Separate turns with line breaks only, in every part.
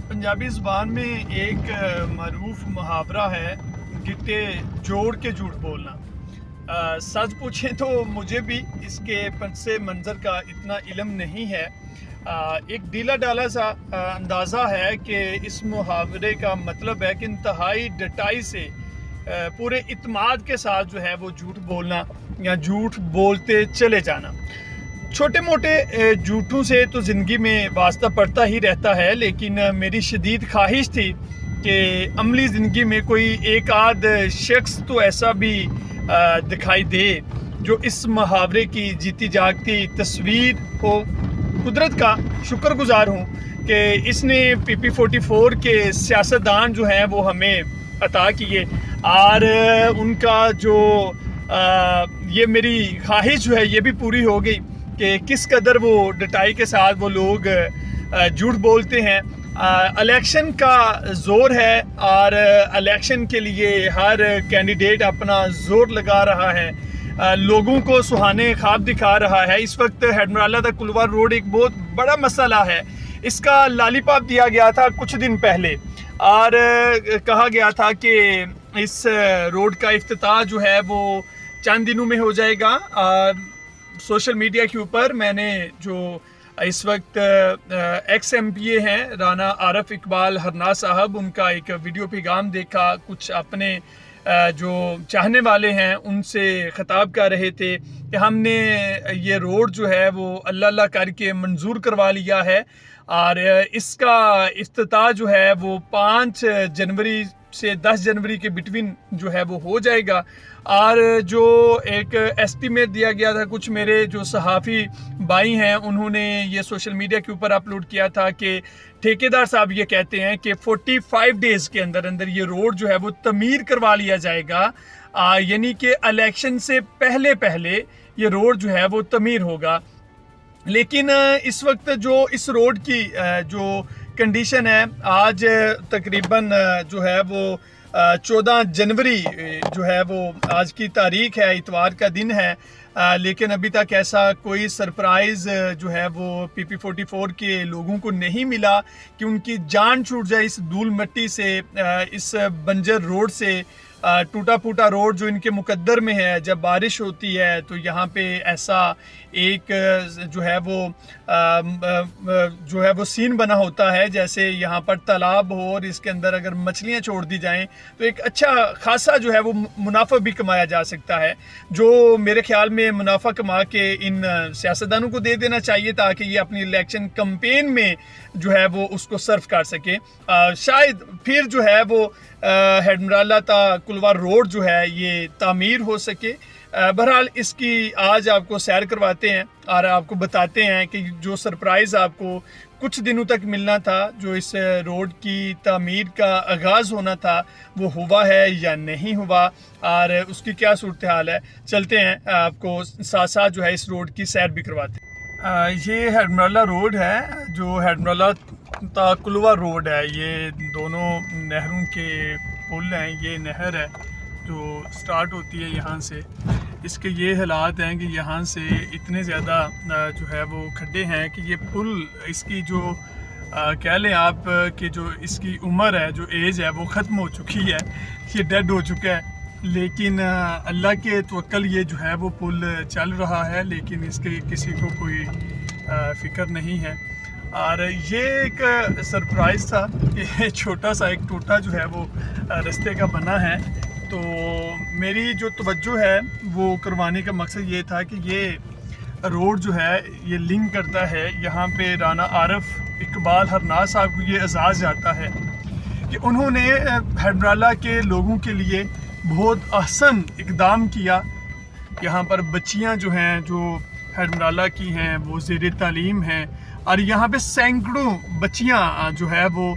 पंजाबी ज़बान में एक मरूफ मुहावरा है, गिट्टे जोड़ के झूठ बोलना। सच पूछें तो मुझे भी इसके पस मंज़र का इतना इल्म नहीं है। एक ढीला डाला सा अंदाज़ा है कि इस मुहावरे का मतलब है कि इंतहाई डटाई से पूरे इत्मीद के साथ जो है वो झूठ बोलना या झूठ बोलते चले जाना। छोटे मोटे झूठों से तो ज़िंदगी में वास्ता पड़ता ही रहता है, लेकिन मेरी शदीद ख्वाहिश थी कि अमली ज़िंदगी में कोई एक आध शख्स तो ऐसा भी दिखाई दे जो इस मुहावरे की जीती जागती तस्वीर हो। कुदरत का शुक्रगुजार हूँ कि इसने PP44 के सियासतदान जो हैं वो हमें अता किए, और उनका जो ये मेरी ख्वाहिश जो है ये भी पूरी हो गई कि किस कदर वो डटाई के साथ वो लोग झूठ बोलते हैं। इलेक्शन का ज़ोर है और इलेक्शन के लिए हर कैंडिडेट अपना ज़ोर लगा रहा है, लोगों को सुहाने ख्वाब दिखा रहा है। इस वक्त हेडमराला तक कुलवार रोड एक बहुत बड़ा मसला है। इसका लॉलीपॉप दिया गया था कुछ दिन पहले और कहा गया था कि इस रोड का इफ्तिताह जो है वो चंद दिनों में हो जाएगा। सोशल मीडिया के ऊपर मैंने जो इस वक्त XMPA हैं राना आरफ इकबाल हरना साहब, उनका एक वीडियो पैगाम देखा। कुछ अपने जो चाहने वाले हैं उनसे ख़िताब कर रहे थे कि हमने ये रोड जो है वो अल्लाह अल्लाह करके मंजूर करवा लिया है और इसका इफ्तिताह जो है वो 5 जनवरी से 10 जनवरी के बिटवीन जो है वो हो जाएगा। और जो एक एस्टीमेट दिया गया था, कुछ मेरे जो सहाफ़ी भाई हैं उन्होंने ये सोशल मीडिया के ऊपर अपलोड किया था कि ठेकेदार साहब ये कहते हैं कि 45 डेज़ के अंदर अंदर ये रोड जो है वो तमीर करवा लिया जाएगा, यानी कि इलेक्शन से पहले पहले ये रोड जो है वो तमीर होगा। लेकिन इस वक्त जो इस रोड की जो कंडीशन है, आज तकरीबन जो है वो 14 जनवरी जो है वो आज की तारीख है, इतवार का दिन है, लेकिन अभी तक ऐसा कोई सरप्राइज़ जो है वो PP44 के लोगों को नहीं मिला कि उनकी जान छूट जाए इस धूल मिट्टी से, इस बंजर रोड से। टूटा फूटा रोड जो इनके मुकद्दर में है, जब बारिश होती है तो यहाँ पे ऐसा एक जो है वो सीन बना होता है जैसे यहाँ पर तालाब हो और इसके अंदर अगर मछलियाँ छोड़ दी जाएं तो एक अच्छा खासा जो है वो मुनाफा भी कमाया जा सकता है, जो मेरे ख्याल में मुनाफा कमा के इन सियासतदानों को दे देना चाहिए ताकि ये अपनी इलेक्शन कैंपेन में जो है वो उसको सर्व कर सके। शायद फिर जो है वो हेडमराला ता कुलवार रोड जो है ये तामीर हो सके। बहरहाल इसकी आज आपको सैर करवाते हैं और आपको बताते हैं कि जो सरप्राइज़ आपको कुछ दिनों तक मिलना था, जो इस रोड की तामीर का आगाज़ होना था, वो हुआ है या नहीं हुआ और उसकी क्या सूरत हाल है। चलते हैं, आपको साथ साथ जो है इस रोड की सैर भी करवाते हैं। ये हेडमराला रोड है, जो हेडमराला ता कुलवा रोड है। ये दोनों नहरों के पुल हैं। ये नहर है जो स्टार्ट होती है यहाँ से। इसके ये हालात हैं कि यहाँ से इतने ज़्यादा जो है वो खड्डे हैं कि ये पुल इसकी जो कह लें आप कि जो इसकी उम्र है, जो एज है वो ख़त्म हो चुकी है, ये डेड हो चुका है। लेकिन अल्लाह के तवक्कल ये जो है वो पुल चल रहा है, लेकिन इसके किसी को कोई फ़िक्र नहीं है। और ये एक सरप्राइज़ था कि छोटा सा एक टूटा जो है वो रास्ते का बना है। तो मेरी जो तवज्जो है वो करवाने का मकसद ये था कि ये रोड जो है ये लिंक करता है यहाँ पे राना आरफ इकबाल हरना साहब को। ये एजाज़ जाता है कि उन्होंने हेडमराला के लोगों के लिए बहुत अहसन इक़दाम किया। यहाँ पर बच्चियाँ जो हैं जो हेडमराला की हैं वो ज़ेर तालीम हैं और यहाँ पे सैकड़ों बच्चियाँ जो है वो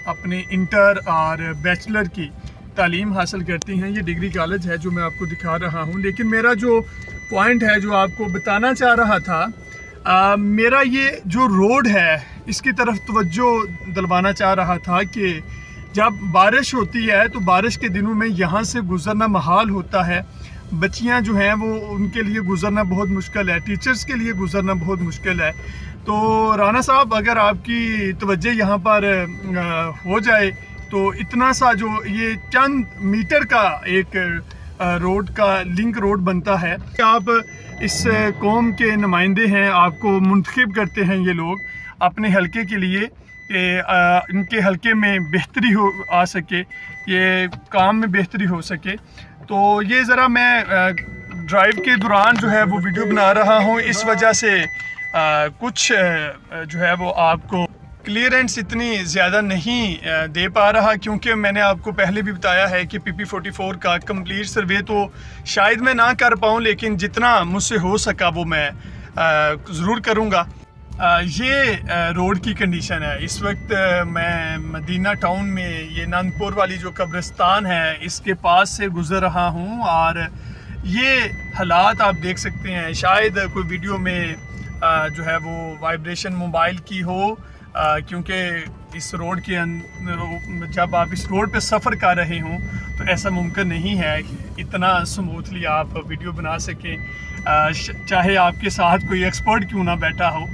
अपने इंटर और बैचलर की तालीम हासिल करती हैं। ये डिग्री कॉलेज है जो मैं आपको दिखा रहा हूँ। लेकिन मेरा जो पॉइंट है जो आपको बताना चाह रहा था, मेरा ये जो रोड है इसकी तरफ तवज्जो दिलवाना चाह रहा था कि जब बारिश होती है तो बारिश के दिनों में यहाँ से गुज़रना महाल होता है। बच्चियाँ जो हैं वो उनके लिए गुज़रना बहुत मुश्किल है, टीचर्स के लिए गुज़रना बहुत मुश्किल है। تو رانا صاحب اگر آپ کی توجہ یہاں پر ہو جائے تو اتنا سا جو یہ چند میٹر کا ایک روڈ کا لنک روڈ بنتا ہے، آپ اس قوم کے نمائندے ہیں، آپ کو منتخب کرتے ہیں یہ لوگ اپنے حلقے کے لیے کہ ان کے حلقے میں بہتری آ سکے، یہ کام میں بہتری ہو سکے. تو یہ ذرا میں ڈرائیو کے دوران جو ہے وہ ویڈیو بنا رہا ہوں، اس وجہ سے کچھ جو ہے وہ آپ کو کلیئرنس اتنی زیادہ نہیں دے پا رہا، کیونکہ میں نے آپ کو پہلے بھی بتایا ہے کہ PP44 کا کمپلیٹ سروے تو شاید میں نہ کر پاؤں، لیکن جتنا مجھ سے ہو سکا وہ میں ضرور کروں گا. یہ روڈ کی کنڈیشن ہے اس وقت. میں مدینہ ٹاؤن میں یہ ناندپور والی جو قبرستان ہے اس کے پاس سے گزر رہا ہوں، اور یہ حالات آپ دیکھ سکتے ہیں. شاید کوئی ویڈیو میں جو ہے وہ وائبریشن موبائل کی ہو، کیونکہ اس روڈ کے جب آپ اس روڈ پہ سفر کر رہے ہوں تو ایسا ممکن نہیں ہے اتنا سموتھلی آپ ویڈیو بنا سکیں، چاہے آپ کے ساتھ کوئی ایکسپرٹ کیوں نہ بیٹھا ہو.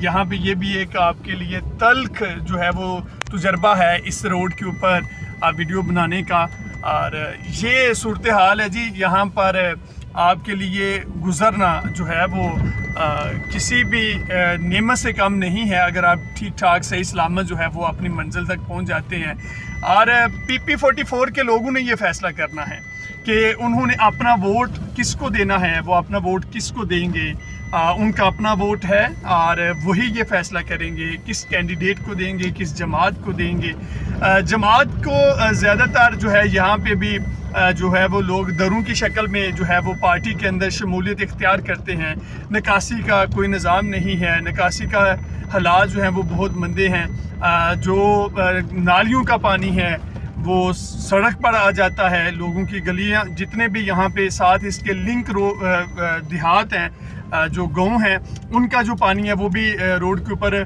یہاں پہ یہ بھی ایک آپ کے لیے تلخ جو ہے وہ تجربہ ہے اس روڈ کے اوپر ویڈیو بنانے کا. اور یہ صورتحال ہے جی، یہاں پر آپ کے لیے گزرنا جو ہے وہ کسی بھی نعمت سے کم نہیں ہے اگر آپ ٹھیک ٹھاک صحیح سلامت جو ہے وہ اپنی منزل تک پہنچ جاتے ہیں. اور PP44 کے لوگوں نے یہ فیصلہ کرنا ہے کہ انہوں نے اپنا ووٹ کس کو دینا ہے، وہ اپنا ووٹ کس کو دیں گے. ان کا اپنا ووٹ ہے اور وہی یہ فیصلہ کریں گے کس کینڈیڈیٹ کو دیں گے، کس جماعت کو دیں گے. جماعت کو زیادہ تر جو ہے یہاں پہ بھی جو ہے وہ لوگ دروں کی شکل میں جو ہے وہ پارٹی کے اندر شمولیت اختیار کرتے ہیں. نکاسی کا کوئی نظام نہیں ہے، نکاسی کا حالات جو ہیں وہ بہت مندے ہیں. جو نالیوں کا پانی ہے وہ سڑک پر آ جاتا ہے. لوگوں کی گلیاں جتنے بھی یہاں پہ ساتھ اس کے لنک دیہات ہیں، جو گاؤں ہیں، ان کا جو پانی ہے وہ بھی روڈ کے اوپر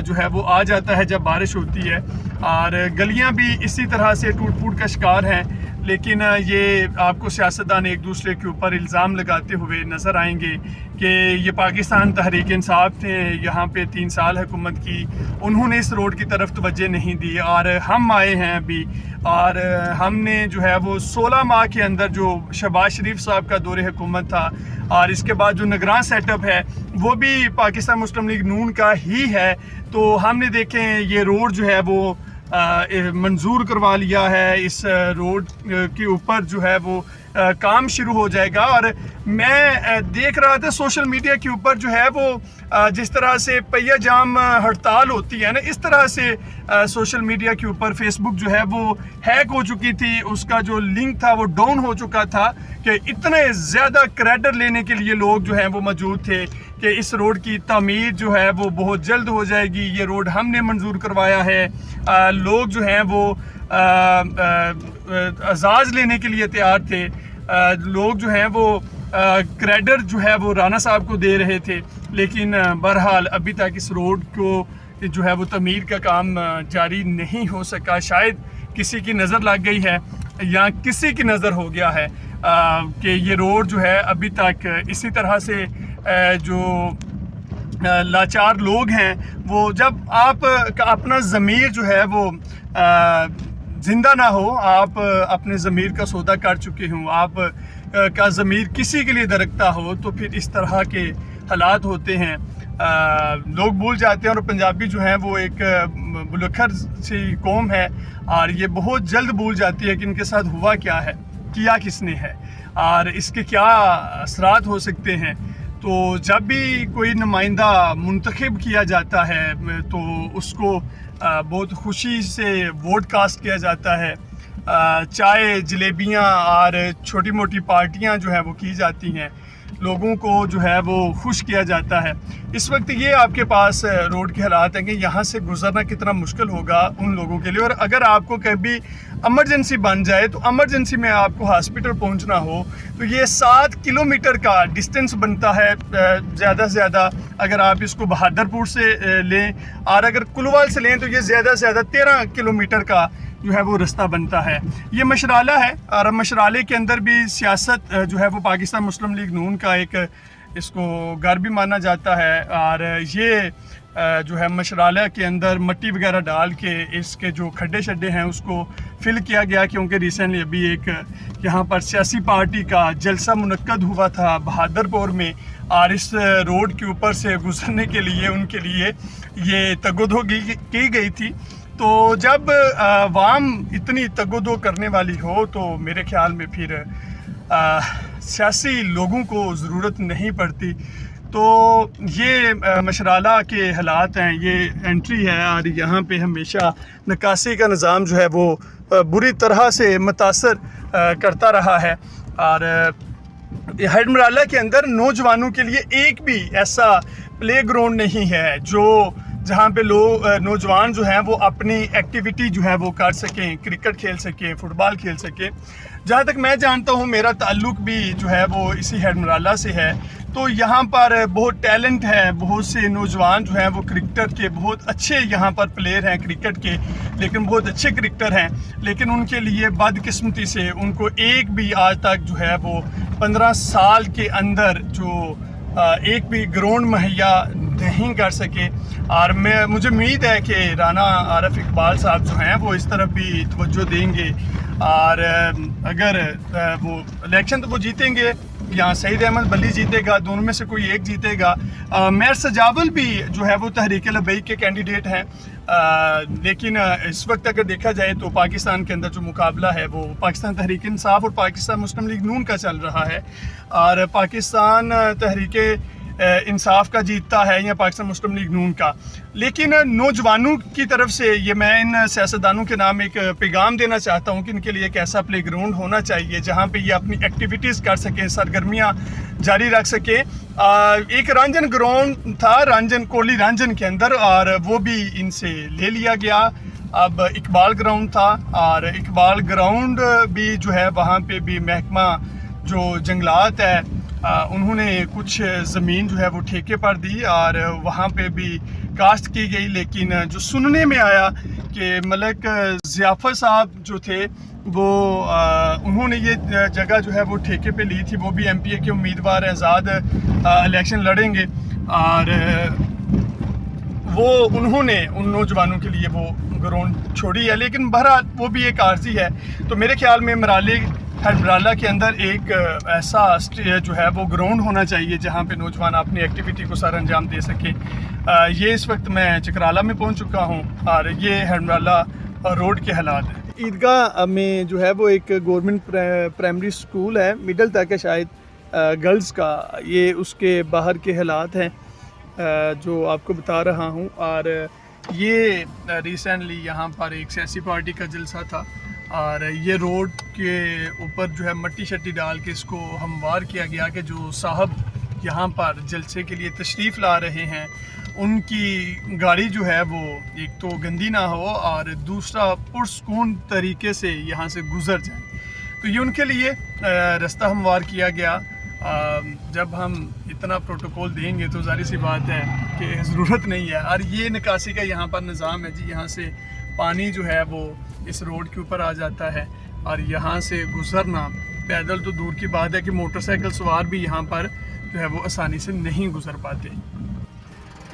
جو ہے وہ آ جاتا ہے جب بارش ہوتی ہے. اور گلیاں بھی اسی طرح سے ٹوٹ پھوٹ کا شکار ہیں. لیکن یہ آپ کو سیاستدان ایک دوسرے کے اوپر الزام لگاتے ہوئے نظر آئیں گے کہ یہ پاکستان تحریک انصاف تھے، یہاں پہ 3 سال حکومت کی، انہوں نے اس روڈ کی طرف توجہ نہیں دی، اور ہم آئے ہیں ابھی اور ہم نے جو ہے وہ 16 ماہ کے اندر جو شہباز شریف صاحب کا دور حکومت تھا اور اس کے بعد جو نگراں سیٹ اپ ہے وہ بھی پاکستان مسلم لیگ نون کا ہی ہے. تو ہم نے دیکھیں یہ روڈ جو ہے وہ منظور کروا لیا ہے. اس روڈ کے اوپر جو ہے وہ کام شروع ہو جائے گا. اور میں دیکھ رہا تھا سوشل میڈیا کے اوپر جو ہے وہ جس طرح سے پہیہ جام ہڑتال ہوتی ہے نا، اس طرح سے سوشل میڈیا کے اوپر فیس بک جو ہے وہ ہیک ہو چکی تھی، اس کا جو لنک تھا وہ ڈاؤن ہو چکا تھا کہ اتنے زیادہ کریڈٹ لینے کے لیے لوگ جو ہیں وہ موجود تھے کہ اس روڈ کی تعمیر جو ہے وہ بہت جلد ہو جائے گی، یہ روڈ ہم نے منظور کروایا ہے. لوگ جو ہیں وہ اعزاز لینے کے لیے تیار تھے. لوگ جو ہیں وہ کریڈٹ جو ہے وہ رانا صاحب کو دے رہے تھے. لیکن بہرحال ابھی تک اس روڈ کو جو ہے وہ تعمیر کا کام جاری نہیں ہو سکا. شاید کسی کی نظر لگ گئی ہے یا کسی کی نظر ہو گیا ہے کہ یہ روڈ جو ہے ابھی تک اسی طرح سے جو لاچار لوگ ہیں وہ، جب آپ کا اپنا ضمیر جو ہے وہ زندہ نہ ہو، آپ اپنے ضمیر کا سودا کر چکے ہوں، آپ کا ضمیر کسی کے لیے درکتا ہو، تو پھر اس طرح کے حالات ہوتے ہیں. لوگ بھول جاتے ہیں. اور پنجابی جو ہیں وہ ایک بلکھر سی قوم ہے اور یہ بہت جلد بھول جاتی ہے کہ ان کے ساتھ ہوا کیا ہے، کیا کس نے ہے اور اس کے کیا اثرات ہو سکتے ہیں. تو جب بھی کوئی نمائندہ منتخب کیا جاتا ہے تو اس کو بہت خوشی سے ووٹ کاسٹ کیا جاتا ہے. چائے جلیبیاں اور چھوٹی موٹی پارٹیاں جو ہیں وہ کی جاتی ہیں، لوگوں کو جو ہے وہ خوش کیا جاتا ہے. اس وقت یہ آپ کے پاس روڈ کے حالات ہیں کہ یہاں سے گزرنا کتنا مشکل ہوگا ان لوگوں کے لیے. اور اگر آپ کو کبھی ایمرجنسی بن جائے تو ایمرجنسی میں آپ کو ہاسپٹل پہنچنا ہو تو یہ 7 کلومیٹر کا ڈسٹنس بنتا ہے زیادہ سے زیادہ. اگر آپ اس کو بہادرپور سے لیں اور اگر کلوال سے لیں تو یہ زیادہ سے زیادہ 13 کلومیٹر کا جو ہے وہ رستہ بنتا ہے. یہ مشرالہ ہے اور مشرالے کے اندر بھی سیاست جو ہے وہ پاکستان مسلم لیگ نون کا ایک इसको घर भी माना जाता है। और ये जो है मशराला के अंदर मट्टी वगैरह डाल के इसके जो खड्डे शड्डे हैं उसको फिल किया गया, क्योंकि रिसेंटली अभी एक यहाँ पर सियासी पार्टी का जलसा मुनक्कद हुआ था बहादुरपुर में, और इस रोड के ऊपर से गुजरने के लिए उनके लिए ये तगोदो की गई थी। तो जब अवाम इतनी तगोदो करने वाली हो तो मेरे ख्याल में फिर सियासी लोगों को ज़रूरत नहीं पड़ती। तो ये मशराला के हालात हैं, ये एंट्री है, और यहाँ पे हमेशा निकासी का निज़ाम जो है वो बुरी तरह से मुतासर करता रहा है। और हडमराला के अंदर नौजवानों के लिए एक भी ऐसा प्ले ग्राउंड नहीं है जो जहाँ पे लोग नौजवान जो हैं वो अपनी एक्टिविटी जो है वो कर सकें, क्रिकेट खेल सकें, फुटबॉल खेल सकें। जहाँ तक मैं जानता हूँ, मेरा ताल्लुक़ भी जो है वो इसी हडमराला से है, तो यहाँ पर बहुत टैलेंट है, बहुत से नौजवान जो हैं वो क्रिकेट के बहुत अच्छे यहाँ पर प्लेयर हैं क्रिकेट के, लेकिन बहुत अच्छे क्रिकेटर हैं, लेकिन उनके लिए बदकिस्मती से उनको एक भी आज तक जो है वो 15 साल के अंदर जो एक भी ग्राउंड मुहैया नहीं कर सके। और मुझे उम्मीद है कि राना आरिफ इकबाल साहब जो हैं वो इस तरफ भी तवज्जो देंगे, और अगर वो इलेक्शन तो वो जीतेंगे, यहाँ सईद अहमद बली जीतेगा, दोनों में से कोई एक जीतेगा। मेयर सजावल भी जो है वो तहरीक लबैक के कैंडिडेट हैं, लेकिन इस वक्त अगर देखा जाए तो पाकिस्तान के अंदर जो मुकाबला है वो पाकिस्तान तहरीक इंसाफ और पाकिस्तान मुस्लिम लीग नून का चल रहा है, और पाकिस्तान तहरीक इंसाफ का जीतता है या पाकिस्तान मुस्लिम लीग नून का। लेकिन नौजवानों की तरफ से ये मैं इन सियासतदानों के नाम एक पैगाम देना चाहता हूँ कि इनके लिए एक ऐसा प्ले ग्राउंड होना चाहिए जहाँ पे ये अपनी एक्टिविटीज़ कर सकें, सरगर्मियाँ जारी रख सकें। एक रंजन ग्राउंड था कोली रंजन के अंदर, और वो भी इनसे ले लिया गया। अब इकबाल ग्राउंड था, और इकबाल ग्राउंड भी जो है वहाँ पे भी महकमा जो जंगलात है उन्होंने कुछ ज़मीन जो है वो ठेके पर दी और वहाँ पे भी काश्त की गई। लेकिन जो सुनने में आया कि मलिक ज़ियाफ़त साहब जो थे वो उन्होंने ये जगह जो है वो ठेके पे ली थी, वो भी MPA के उम्मीदवार हैं, आज़ाद इलेक्शन लड़ेंगे, और वो उन्होंने उन नौजवानों के लिए वो ग्राउंड छोड़ी है। लेकिन बहरहाल वो भी एक आर्जी है। तो मेरे ख्याल में हडमराला के अंदर एक ऐसा जो है वो ग्राउंड होना चाहिए जहाँ पे नौजवान अपनी एक्टिविटी को सर अंजाम दे सके। ये इस वक्त मैं चकराला में पहुँच चुका हूँ, और ये हडमराला रोड के हालात हैं। ईदगाह में जो है वो एक गवर्नमेंट प्राइमरी स्कूल है, मिडल तक है शायद गर्ल्स का, ये उसके बाहर के हालात हैं जो आपको बता रहा हूँ। और ये रिसेंटली यहाँ पर एक सियासी पार्टी का जलसा था, और ये रोड के ऊपर जो है मट्टी शट्टी डाल के इसको हमवार किया गया कि जो साहब यहाँ पर जलसे के लिए तशरीफ़ ला रहे हैं उनकी गाड़ी जो है वो एक तो गंदी ना हो और दूसरा पुरसकून तरीके से यहाँ से गुज़र जाए। तो ये उनके लिए रास्ता हमवार किया गया। जब हम इतना प्रोटोकॉल देंगे तो ज़ाहिर सी बात है कि ज़रूरत नहीं है। और ये निकासी का यहाँ पर निज़ाम है जी, यहाँ से पानी जो है वो इस रोड के ऊपर आ जाता है, और यहाँ से गुज़रना पैदल तो दूर की बात है कि मोटरसाइकिल सवार भी यहाँ पर जो है वो आसानी से नहीं गुज़र पाते।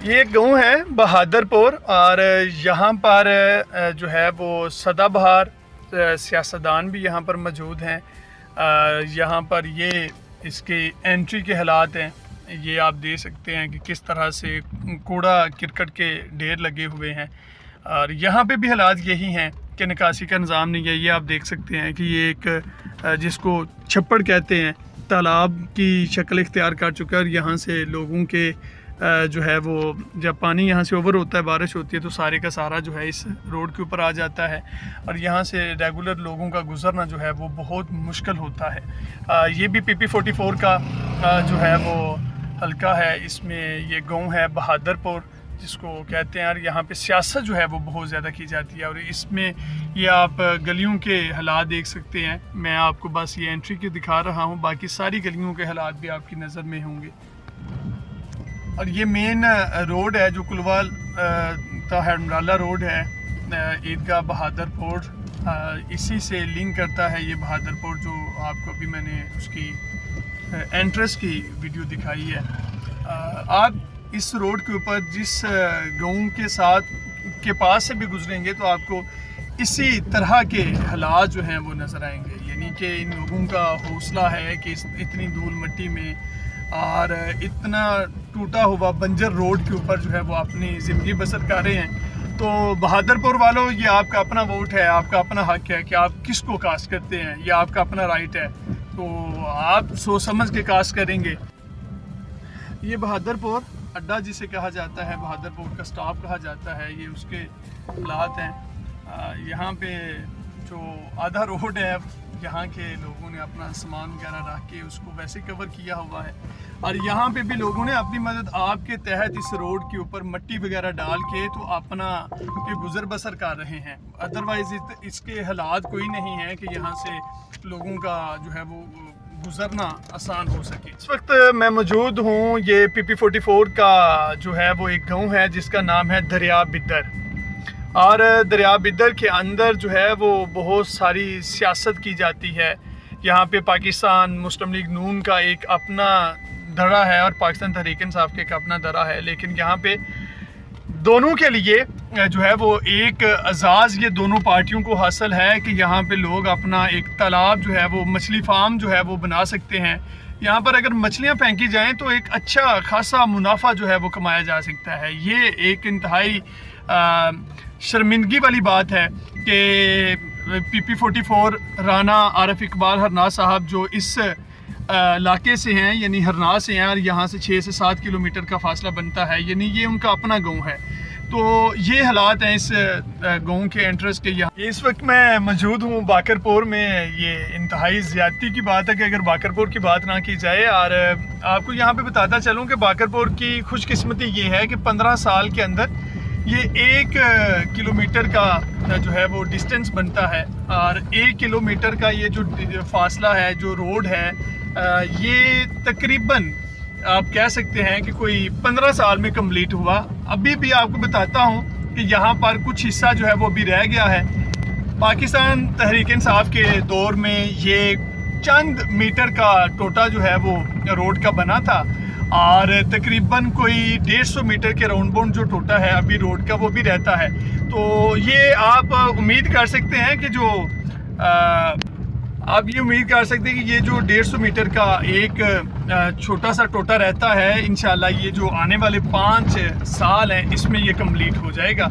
ये गांव है बहादुरपुर, और यहाँ पर जो है वो सदाबहार सियासतदान भी यहाँ पर मौजूद हैं। यहाँ पर ये इसके एंट्री के हालात हैं, ये आप देख सकते हैं कि किस तरह से कूड़ा क्रिकेट के ढेर लगे हुए हैं। और यहाँ पे भी हालात यही हैं कि निकासी का निज़ाम नहीं है। ये आप देख सकते हैं कि ये एक जिसको छप्पड़ कहते हैं तालाब की शक्ल इख्तियार कर चुका है, और यहाँ से लोगों के जो है वो जब पानी यहाँ से ओवर होता है, बारिश होती है, तो सारे का सारा जो है इस रोड के ऊपर आ जाता है, और यहाँ से रेगुलर लोगों का गुज़रना जो है वो बहुत मुश्किल होता है। ये भी PP44 का जो है वो हल्का है, इसमें ये गांव है बहादुरपुर जिसको कहते हैं। और यहाँ पे सियासत जो है वो बहुत ज़्यादा की जाती है, और इसमें ये आप गलियों के हालात देख सकते हैं। मैं आपको बस ये एंट्री के दिखा रहा हूँ, बाकी सारी गलियों के हालात भी आपकी नज़र में होंगे। और ये मेन रोड है जो कुलवाल हडमराला रोड है, ईदगाह बहादुरपुर इसी से लिंक करता है। ये बहादुरपुर जो आपको अभी मैंने उसकी एंट्रेंस की वीडियो दिखाई है। आप इस रोड के ऊपर जिस गांव के साथ के पास से भी गुजरेंगे तो आपको इसी तरह के हालात जो हैं वो नज़र आएंगे, यानी कि इन लोगों का हौसला है कि इतनी धूल मिट्टी में और इतना टूटा हुआ बंजर रोड के ऊपर जो है वो अपनी ज़िंदगी बसर कर रहे हैं। तो बहादुरपुर वालों, ये आपका अपना वोट है, आपका अपना हक है कि आप किसको कास्ट करते हैं, ये आपका अपना राइट है, तो आप सोच समझ के कास्ट करेंगे। ये बहादुरपुर अड्डा जिसे कहा जाता है, बहादुरपुर का स्टॉप कहा जाता है, ये उसके हालात हैं। यहाँ पे जो आधा रोड है यहाँ के लोगों ने अपना सामान वगैरह रख के उसको वैसे कवर किया हुआ है, और यहाँ पे भी लोगों ने अपनी मदद आपके तहत इस रोड के ऊपर मिट्टी वगैरह डाल के तो अपना के गुजर बसर कर रहे हैं। अदरवाइज़ इसके हालात कोई नहीं है कि यहाँ से लोगों का जो है वो गुजरना आसान हो सके। इस वक्त मैं मौजूद हूँ, ये PP44 का जो है वो एक गाँव है जिसका नाम है दरिया बिद्दर, और दरिया बिद्दर के अंदर जो है वो बहुत सारी सियासत की जाती है। यहाँ पे पाकिस्तान मुस्लिम लीग नून का एक अपना धड़ा है और पाकिस्तान तहरीक इंसाफ का एक अपना धड़ा है, लेकिन यहाँ पे दोनों के लिए जो है वो एक एजाज़ ये दोनों पार्टियों को हासिल है कि यहाँ पे लोग अपना एक तालाब जो है वो मछली फार्म जो है वो बना सकते हैं। यहाँ पर अगर मछलियाँ फेंकी जाएँ तो एक अच्छा खासा मुनाफा जो है वो कमाया जा सकता है। ये एक इंतहाई शर्मिंदगी वाली बात है कि PP44 राना आरिफ इकबाल हरनास साहब जो इस इलाके से हैं, यानी हरनास से हैं, और यहाँ से 6 से 7 किलोमीटर का फासला बनता है, यानी ये उनका अपना गांव है। तो ये हालात हैं इस गांव के एंट्रेंस के। यहाँ इस वक्त मैं मौजूद हूँ बाकरपुर में। ये इंतहाई ज़्यादती की बात है कि अगर बाकरपुर की बात ना की जाए, और आपको यहाँ पे बताता चलूँ कि बाकरपुर की खुशकिस्मती ये है कि 15 साल के अंदर ये 1 किलोमीटर का जो है वो डिस्टेंस बनता है, और 1 किलोमीटर का ये जो फासला है, जो रोड है, ये तकरीबन आप कह सकते हैं कि कोई 15 साल में कंप्लीट हुआ। अभी भी आपको बताता हूँ कि यहाँ पर कुछ हिस्सा जो है वो अभी रह गया है। पाकिस्तान तहरीक इंसाफ के दौर में ये चंद मीटर का टोटा जो है वो रोड का बना था, और तकरीबन कोई 150 मीटर के राउंड बाउंड जो टोटा है अभी रोड का वो भी रहता है। तो ये आप उम्मीद कर सकते हैं कि जो आप ये उम्मीद कर सकते हैं कि ये जो 150 मीटर का एक छोटा सा टोटा रहता है, इंशाल्लाह ये जो आने वाले 5 साल हैं इसमें ये कंप्लीट हो जाएगा।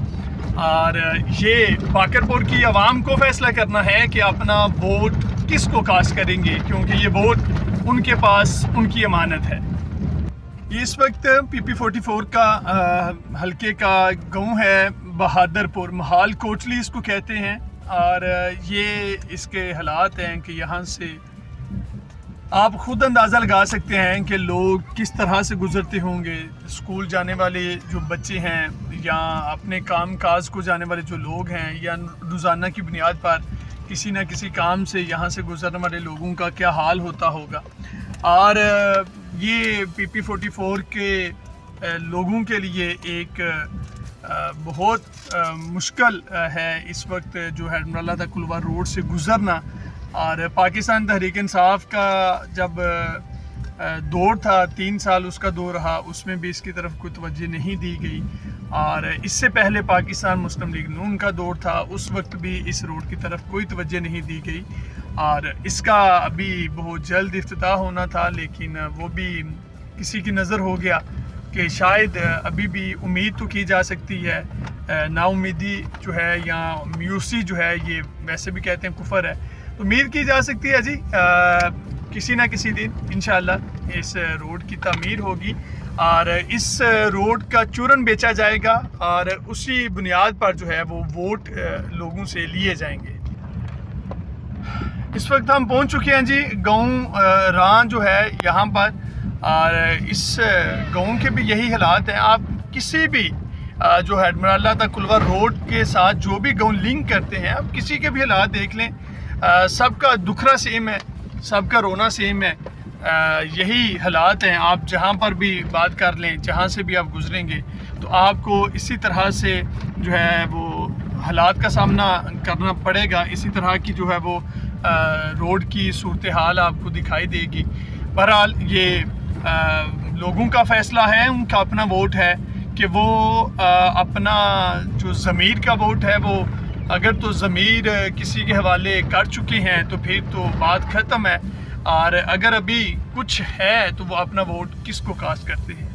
और ये बाकरपुर की आवाम को फैसला करना है कि अपना वोट किसको कास्ट करेंगे, क्योंकि ये वोट उनके पास उनकी अमानत है। इस वक्त PP44 का हल्के का गांव है बहादुरपुर, महाल कोटली इसको कहते हैं, और ये इसके हालात हैं कि यहाँ से आप ख़ुद अंदाज़ा लगा सकते हैं कि लोग किस तरह से गुज़रते होंगे। स्कूल जाने वाले जो बच्चे हैं या अपने काम काज को जाने वाले जो लोग हैं, या रोज़ाना की बुनियाद पर किसी न किसी काम से यहाँ से गुज़रने वाले लोगों का क्या हाल होता होगा। और ये PP44 के लोगों के लिए एक बहुत मुश्किल है इस वक्त जो है नला कुलवा रोड से गुज़रना। और पाकिस्तान तहरीक इंसाफ का जब दौर था, 3 साल उसका दौर रहा, उसमें भी इसकी तरफ कोई तवज्जो नहीं दी गई। और इससे पहले पाकिस्तान मुस्लिम लीग नून का दौर था, उस वक्त भी इस रोड की तरफ कोई तवज्जो नहीं दी गई, और इसका अभी बहुत जल्द इफ्तिताह होना था, लेकिन वो भी किसी की नज़र हो गया कि शायद अभी भी उम्मीद तो की जा सकती है। नाउमीदी जो है या मायूसी जो है, ये वैसे भी कहते हैं कुफर है, तो उम्मीद की जा सकती है जी किसी ना किसी दिन इंशाअल्लाह इस रोड की तामीर होगी और इस रोड का चूरन बेचा जाएगा और उसी बुनियाद पर जो है वो वोट लोगों से लिए जाएंगे। इस वक्त हम पहुंच चुके हैं जी गाँव रान जो है यहाँ पर, और इस गाँव के भी यही हालात हैं। आप किसी भी जो है एडमराल्ला तक कुलवा रोड के साथ जो भी गाँव लिंक करते हैं, आप किसी के भी हालात देख लें, सबका दुखरा सेम है, सबका रोना सेम है, यही हालात हैं। आप जहाँ पर भी बात कर लें, जहाँ से भी आप गुजरेंगे, तो आपको इसी तरह से जो है वो हालात का सामना करना पड़ेगा। इसी तरह की जो है वो रोड की सूरत हाल आपको दिखाई देगी। بہرحال یہ لوگوں کا فیصلہ ہے، ان کا اپنا ووٹ ہے کہ وہ اپنا جو ضمیر کا ووٹ ہے وہ اگر تو ضمیر کسی کے حوالے کر چکے ہیں تو پھر تو بات ختم ہے، اور اگر ابھی کچھ ہے تو وہ اپنا ووٹ کس کو کاسٹ کرتے ہیں۔